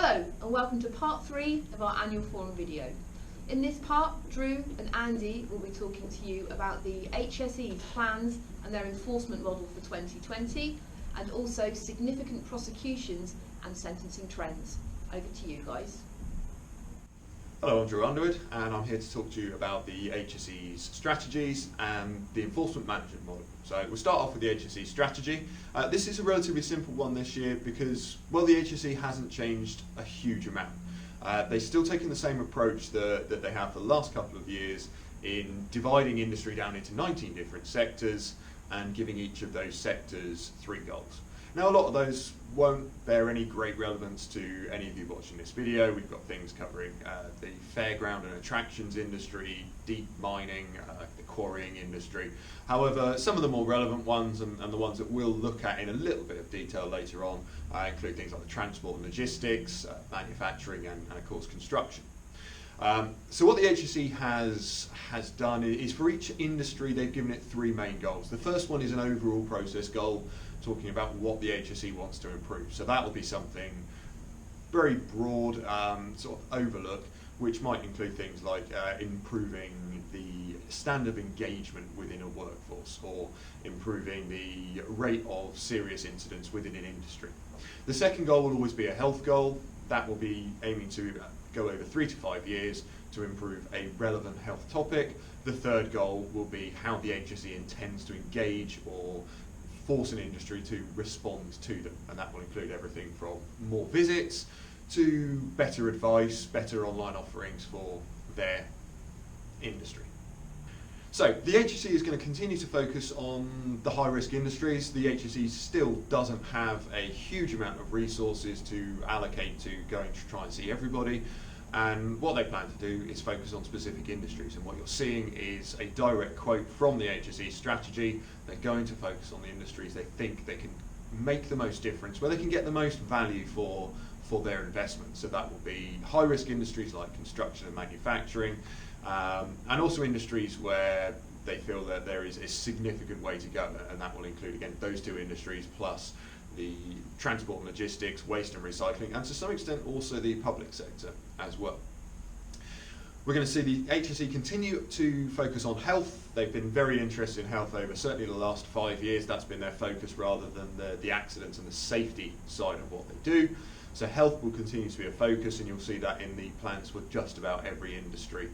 Hello and welcome to part 3 of our annual forum video. In this part, Drew and Andy will be talking to you about the HCS's plans and their enforcement model for 2020 and also significant prosecutions and sentencing trends. Over to you guys. Hello, I'm Drew Underwood and I'm here to talk to you about the HCS's strategies and the enforcement management model. So we'll start off with the HCS strategy. This is a relatively simple one this year because, well, the HCS hasn't changed a huge amount. They're still taking the same approach that they have for the last couple of years in dividing industry down into 19 different sectors and giving each of those sectors 3 goals. Now, a lot of those won't bear any great relevance to any of you watching this video. We've got things covering the fairground and attractions industry, deep mining, the quarrying industry. However, some of the more relevant ones and the ones that we'll look at in a little bit of detail later on include things like the transport and logistics, manufacturing and of course construction. So what the HCS has done is for each industry they've given it 3 main goals. The first one is an overall process goal, talking about what the HCS wants to improve. So that will be something very broad, sort of overlook, which might include things like improving the standard of engagement within a workforce or improving the rate of serious incidents within an industry. The second goal will always be a health goal. That will be aiming to go over 3 to 5 years to improve a relevant health topic. The third goal will be how the HCS intends to engage or force an industry to respond to them, and that will include everything from more visits to better advice, better online offerings for their industry. So the HCS is going to continue to focus on the high-risk industries. The HCS still doesn't have a huge amount of resources to allocate to going to try and see everybody, and what they plan to do is focus on specific industries, and what you're seeing is a direct quote from the HCS strategy. They're going to focus on the industries they think they can make the most difference, where they can get the most value for their investment. So that will be high-risk industries like construction and manufacturing, and also industries where they feel that there is a significant way to go, and that will include, again, those 2 industries plus the transport and logistics, waste and recycling, and to some extent also the public sector as well. We're going to see the HCS continue to focus on health. They've been very interested in health over certainly the last 5 years. That's been their focus rather than the accidents and the safety side of what they do. So health will continue to be a focus, and you'll see that in the plans for just about every industry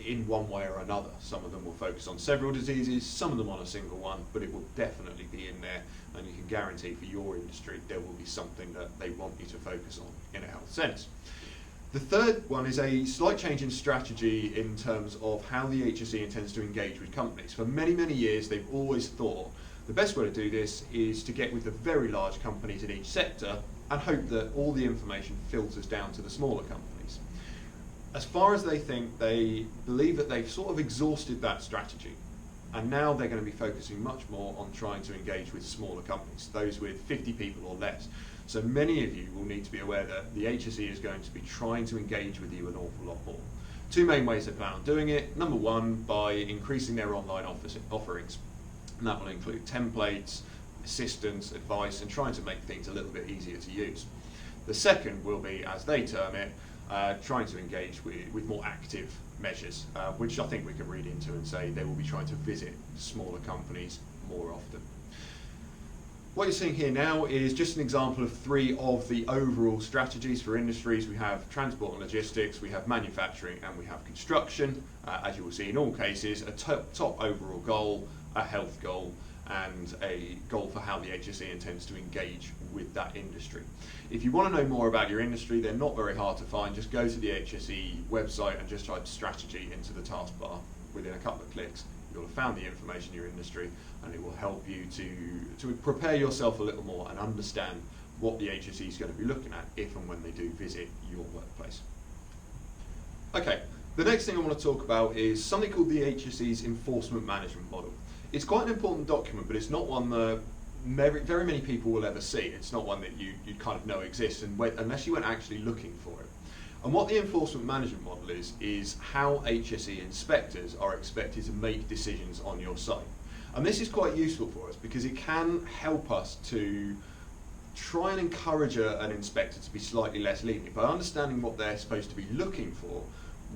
in one way or another. Some of them will focus on several diseases, some of them on a single one, but it will definitely be in there, and you can guarantee for your industry there will be something that they want you to focus on in a health sense. The third one is a slight change in strategy in terms of how the HCS intends to engage with companies. For many, many years they've always thought the best way to do this is to get with the very large companies in each sector and hope that all the information filters down to the smaller companies. As far as they think, they believe that they've sort of exhausted that strategy, and now they're going to be focusing much more on trying to engage with smaller companies, those with 50 people or less. So many of you will need to be aware that the HCS is going to be trying to engage with you an awful lot more. 2 main ways they plan on doing it. Number one, by increasing their online offerings, and that will include templates, assistance, advice, and trying to make things a little bit easier to use. The second will be, as they term it, trying to engage with more active measures, which I think we can read into and say they will be trying to visit smaller companies more often. What you're seeing here now is just an example of 3 of the overall strategies for industries. We have transport and logistics, we have manufacturing, and we have construction. As you will see in all cases, a top overall goal, a health goal, and a goal for how the HCS intends to engage with that industry. If you want to know more about your industry, they're not very hard to find. Just go to the HCS website and just type strategy into the taskbar. Within a couple of clicks, you'll have found the information in your industry, and it will help you to prepare yourself a little more and understand what the HCS is going to be looking at if and when they do visit your workplace. Okay, the next thing I want to talk about is something called the HCS enforcement management model. It's quite an important document, but it's not one that very many people will ever see. It's not one that you kind of know exists unless you went actually looking for it. And what the enforcement management model is how HCS inspectors are expected to make decisions on your site. And this is quite useful for us because it can help us to try and encourage an inspector to be slightly less lenient. By understanding what they're supposed to be looking for,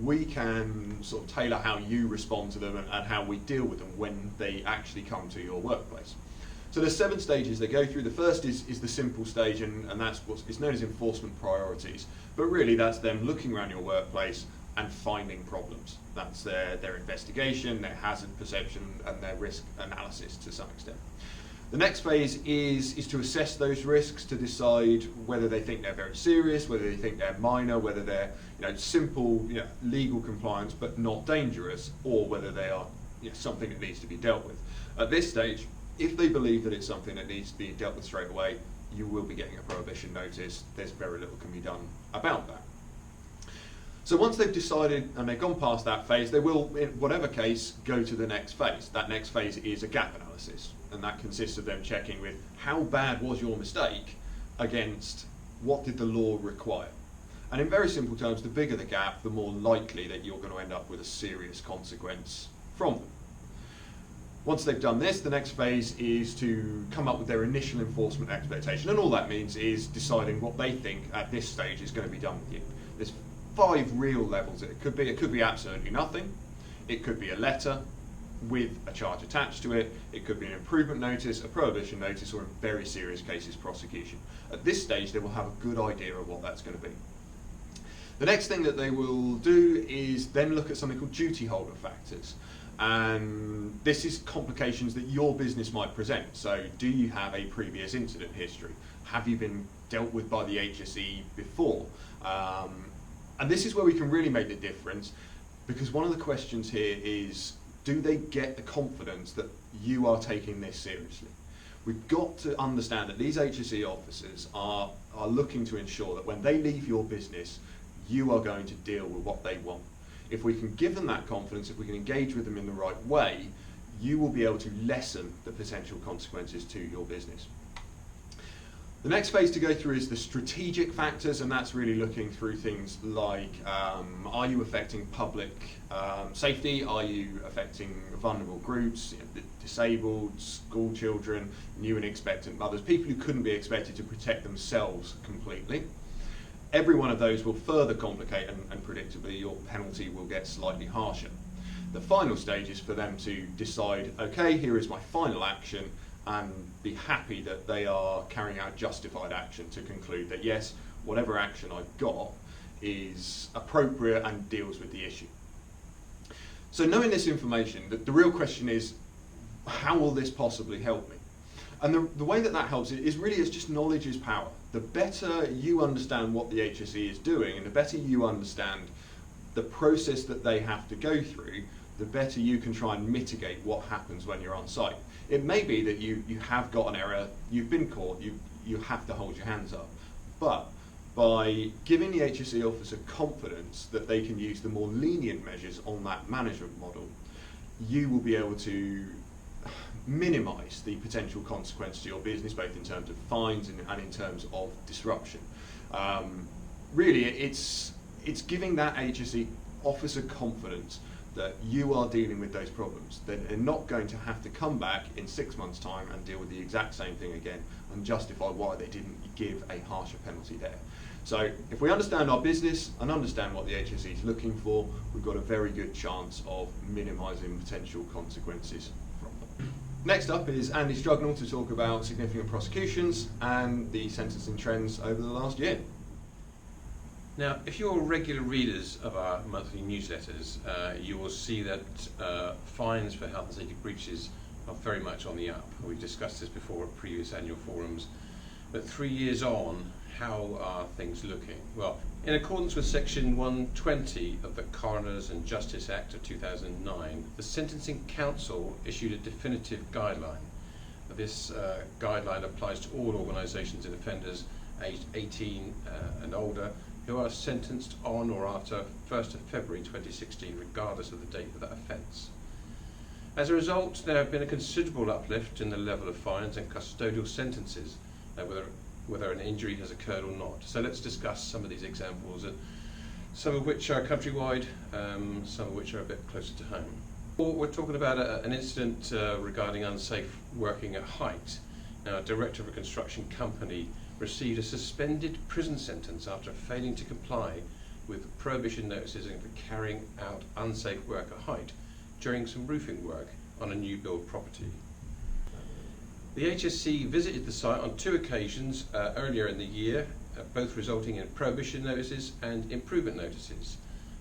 we can sort of tailor how you respond to them and how we deal with them when they actually come to your workplace. So there's 7 stages they go through. The first is the simple stage, and that's what's known as enforcement priorities. But really that's them looking around your workplace and finding problems. That's their investigation, their hazard perception, and their risk analysis to some extent. The next phase is to assess those risks, to decide whether they think they're very serious, whether they think they're minor, whether they're simple legal compliance but not dangerous, or whether they are something that needs to be dealt with. At this stage, if they believe that it's something that needs to be dealt with straight away, you will be getting a prohibition notice. There's very little can be done about that. So once they've decided and they've gone past that phase, they will, in whatever case, go to the next phase. That next phase is a gap analysis, and that consists of them checking with how bad was your mistake against what did the law require. And in very simple terms, the bigger the gap, the more likely that you're going to end up with a serious consequence from them. Once they've done this, the next phase is to come up with their initial enforcement expectation, and all that means is deciding what they think at this stage is going to be done with you. There's 5 real levels it could be. It could be absolutely nothing. It could be a letter with a charge attached to it. It could be an improvement notice, a prohibition notice, or in very serious cases, prosecution. At this stage, they will have a good idea of what that's going to be. The next thing that they will do is then look at something called duty holder factors. And this is complications that your business might present. So do you have a previous incident history? Have you been dealt with by the HSE before? And this is where we can really make the difference, because one of the questions here is, do they get the confidence that you are taking this seriously? We've got to understand that these HSE officers are looking to ensure that when they leave your business, you are going to deal with what they want. If we can give them that confidence, if we can engage with them in the right way, you will be able to lessen the potential consequences to your business. The next phase to go through is the strategic factors, and that's really looking through things like, are you affecting public safety? Are you affecting vulnerable groups, the disabled, school children, new and expectant mothers, people who couldn't be expected to protect themselves completely? Every one of those will further complicate, and predictably your penalty will get slightly harsher. The final stage is for them to decide, okay, here is my final action, and be happy that they are carrying out justified action to conclude that yes, whatever action I've got is appropriate and deals with the issue. So knowing this information, the real question is, how will this possibly help me? And the way that helps is really, it's just knowledge is power. The better you understand what the HSE is doing, and the better you understand the process that they have to go through, the better you can try and mitigate what happens when you're on site. It may be that you have got an error, you've been caught, you have to hold your hands up. But by giving the HSE officer confidence that they can use the more lenient measures on that management model, you will be able to minimise the potential consequence to your business, both in terms of fines and in terms of disruption. Really, it's giving that HSE officer confidence that you are dealing with those problems, that they're not going to have to come back in 6 months' time and deal with the exact same thing again and justify why they didn't give a harsher penalty there. So if we understand our business and understand what the HSE is looking for, we've got a very good chance of minimising potential consequences from them. Next up is Andy Strugnall to talk about significant prosecutions and the sentencing trends over the last year. Now, if you're regular readers of our monthly newsletters, you will see that fines for health and safety breaches are very much on the up. We've discussed this before at previous annual forums. But 3 years on, how are things looking? Well, in accordance with Section 120 of the Coroners and Justice Act of 2009, the Sentencing Council issued a definitive guideline. This guideline applies to all organisations and offenders aged 18 and older who are sentenced on or after 1st of February 2016, regardless of the date of that offence. As a result, there have been a considerable uplift in the level of fines and custodial sentences, whether an injury has occurred or not. So let's discuss some of these examples, some of which are countrywide, some of which are a bit closer to home. We're talking about an incident regarding unsafe working at height. Now, a director of a construction company received a suspended prison sentence after failing to comply with prohibition notices and for carrying out unsafe work at height during some roofing work on a new build property. The HSC visited the site on 2 occasions earlier in the year, both resulting in prohibition notices and improvement notices.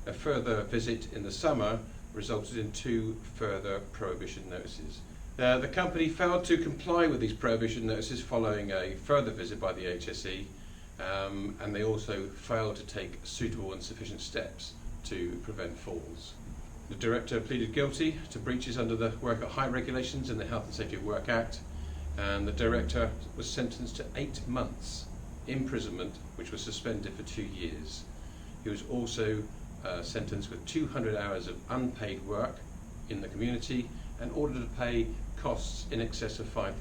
A further visit in the summer resulted in 2 further prohibition notices. The company failed to comply with these prohibition notices following a further visit by the HSE, and they also failed to take suitable and sufficient steps to prevent falls. The director pleaded guilty to breaches under the Work at Height regulations in the Health and Safety at Work Act, and the director was sentenced to 8 months imprisonment, which was suspended for 2 years. He was also sentenced with 200 hours of unpaid work in the community and ordered to pay costs in excess of £5,000.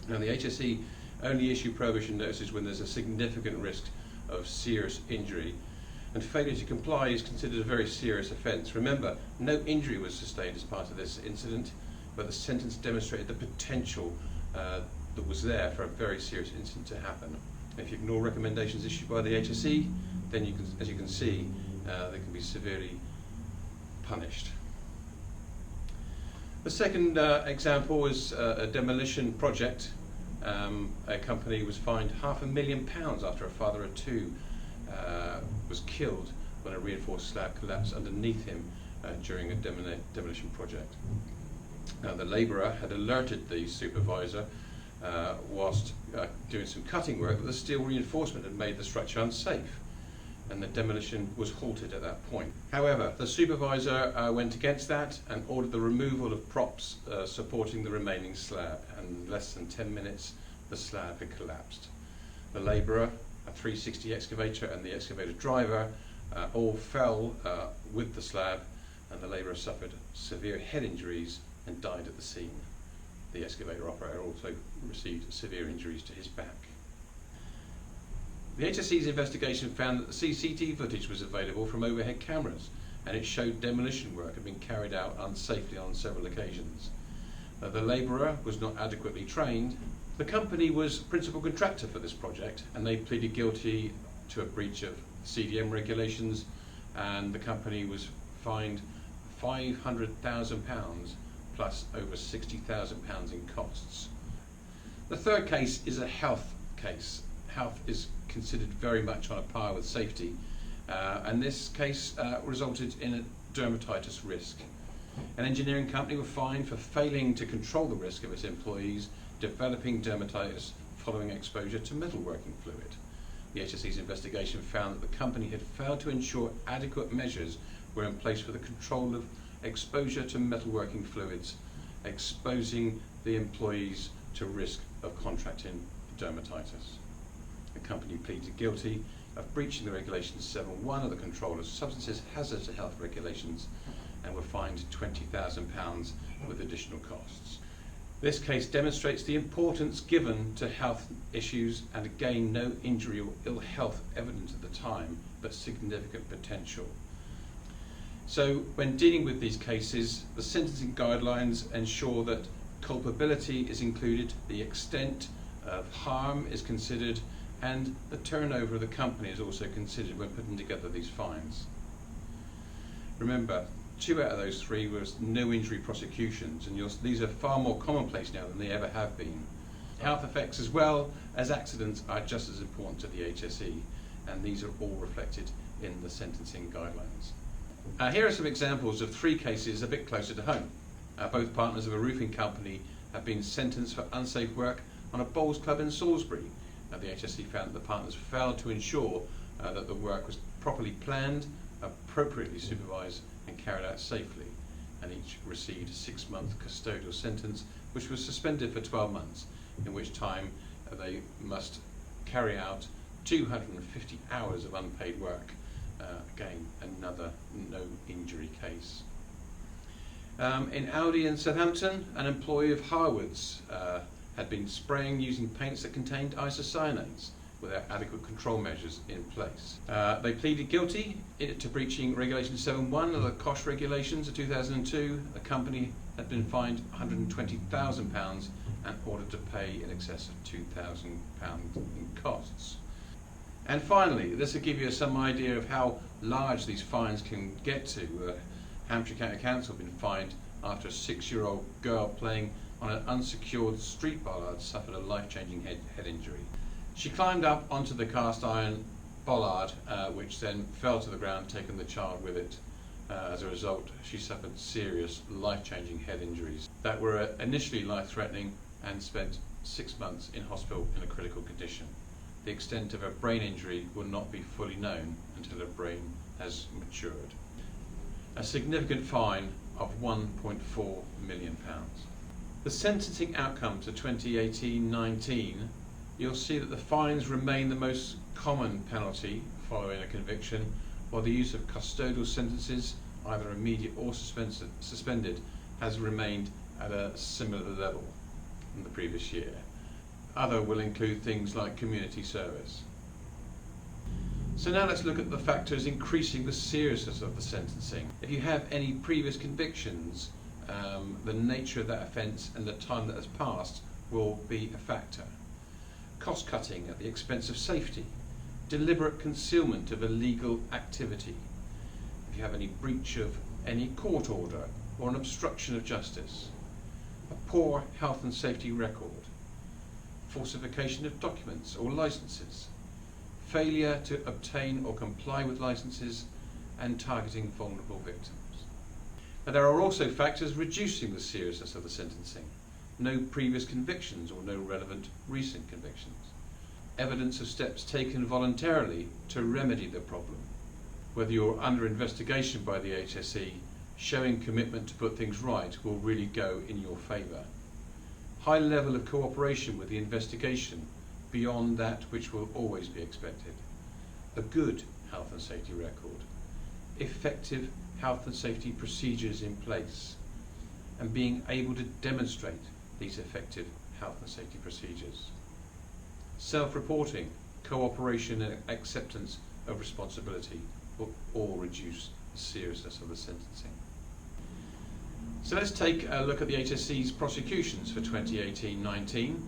Now, the HSE only issue prohibition notices when there's a significant risk of serious injury, and failure to comply is considered a very serious offence. Remember, no injury was sustained as part of this incident, but the sentence demonstrated the potential that was there for a very serious incident to happen. If you ignore recommendations issued by the HSE, then as you can see, they can be severely punished. The second example is a demolition project. A company was fined £500,000 after a father of 2 was killed when a reinforced slab collapsed underneath him during a demolition project. Now, the labourer had alerted the supervisor whilst doing some cutting work that the steel reinforcement had made the structure unsafe, and the demolition was halted at that point. However, the supervisor went against that and ordered the removal of props supporting the remaining slab, and in less than 10 minutes the slab had collapsed. The labourer, a 360 excavator, and the excavator driver all fell with the slab, and the labourer suffered severe head injuries and died at the scene. The excavator operator also received severe injuries to his back. The HSC's investigation found that the CCTV footage was available from overhead cameras, and it showed demolition work had been carried out unsafely on several occasions. The labourer was not adequately trained. The company was principal contractor for this project, and they pleaded guilty to a breach of CDM regulations, and the company was fined £500,000 plus over £60,000 in costs. The third case is a health case. Health is considered very much on a par with safety, and this case resulted in a dermatitis risk. An engineering company were fined for failing to control the risk of its employees developing dermatitis following exposure to metalworking fluid. The HSC's investigation found that the company had failed to ensure adequate measures were in place for the control of exposure to metalworking fluids, exposing the employees to risk of contracting dermatitis. The company pleaded guilty of breaching the regulations 7.1 of the Control of Substances Hazardous to Health regulations and were fined £20,000 with additional costs. This case demonstrates the importance given to health issues, and again, no injury or ill health evident at the time, but significant potential. So when dealing with these cases, the sentencing guidelines ensure that culpability is included, the extent of harm is considered, and the turnover of the company is also considered when putting together these fines. Remember, 2 out of those 3 was no injury prosecutions, and these are far more commonplace now than they ever have been. Health effects as well as accidents are just as important to the HSE, and these are all reflected in the sentencing guidelines. Here are some examples of 3 cases a bit closer to home. Both partners of a roofing company have been sentenced for unsafe work on a bowls club in Salisbury. The HSE found that the partners failed to ensure that the work was properly planned, appropriately supervised and carried out safely, and each received a 6-month custodial sentence, which was suspended for 12 months, in which time they must carry out 250 hours of unpaid work. Again, another no injury case. In Aldi in Southampton, an employee of Harwood's had been spraying using paints that contained isocyanates, without adequate control measures in place. They pleaded guilty to breaching Regulation 7.1 of the COSH regulations of 2002. The company had been fined £120,000 and ordered to pay in excess of £2,000 in costs. And finally, this will give you some idea of how large these fines can get to. Hampshire County Council have been fined after a 6-year-old girl playing on an unsecured street bollard suffered a life-changing head injury. She climbed up onto the cast iron bollard, which then fell to the ground, taking the child with it. As a result, she suffered serious life-changing head injuries that were initially life-threatening and spent 6 months in hospital in a critical condition. The extent of her brain injury will not be fully known until her brain has matured. A significant fine of £1.4 million. The sentencing outcomes of 2018-19, you'll see that the fines remain the most common penalty following a conviction, while the use of custodial sentences, either immediate or suspended, has remained at a similar level from the previous year. Other will include things like community service. So now let's look at the factors increasing the seriousness of the sentencing. If you have any previous convictions, the nature of that offence and the time that has passed will be a factor. Cost cutting at the expense of safety, deliberate concealment of illegal activity, if you have any breach of any court order or an obstruction of justice, a poor health and safety record, falsification of documents or licences, failure to obtain or comply with licences, and targeting vulnerable victims. Now, there are also factors reducing the seriousness of the sentencing. No previous convictions or no relevant recent convictions. Evidence of steps taken voluntarily to remedy the problem. Whether you're under investigation by the HSE, showing commitment to put things right will really go in your favour. High level of cooperation with the investigation beyond that which will always be expected. A good health and safety record. Effective health and safety procedures in place, and being able to demonstrate these effective health and safety procedures. Self-reporting, cooperation and acceptance of responsibility will all reduce the seriousness of the sentencing. So let's take a look at the HSE's prosecutions for 2018-19.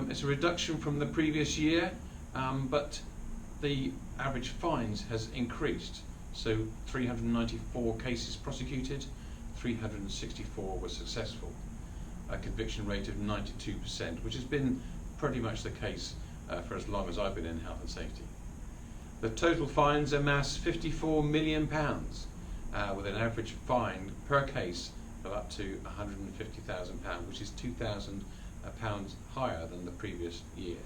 It's a reduction from the previous year, but the average fines has increased. So 394 cases prosecuted, 364 were successful. A conviction rate of 92%, which has been pretty much the case for as long as I've been in health and safety. The total fines amass £54 million, with an average fine per case of up to £150,000, which is £2,000 higher than the previous year.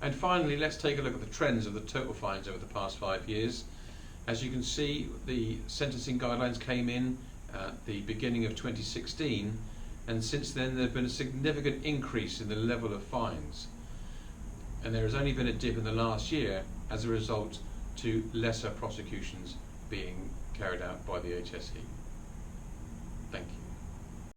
And finally, let's take a look at the trends of the total fines over the past 5 years. As you can see, the sentencing guidelines came in at the beginning of 2016, and since then there has been a significant increase in the level of fines. And there has only been a dip in the last year as a result to lesser prosecutions being carried out by the HSE. Thank you.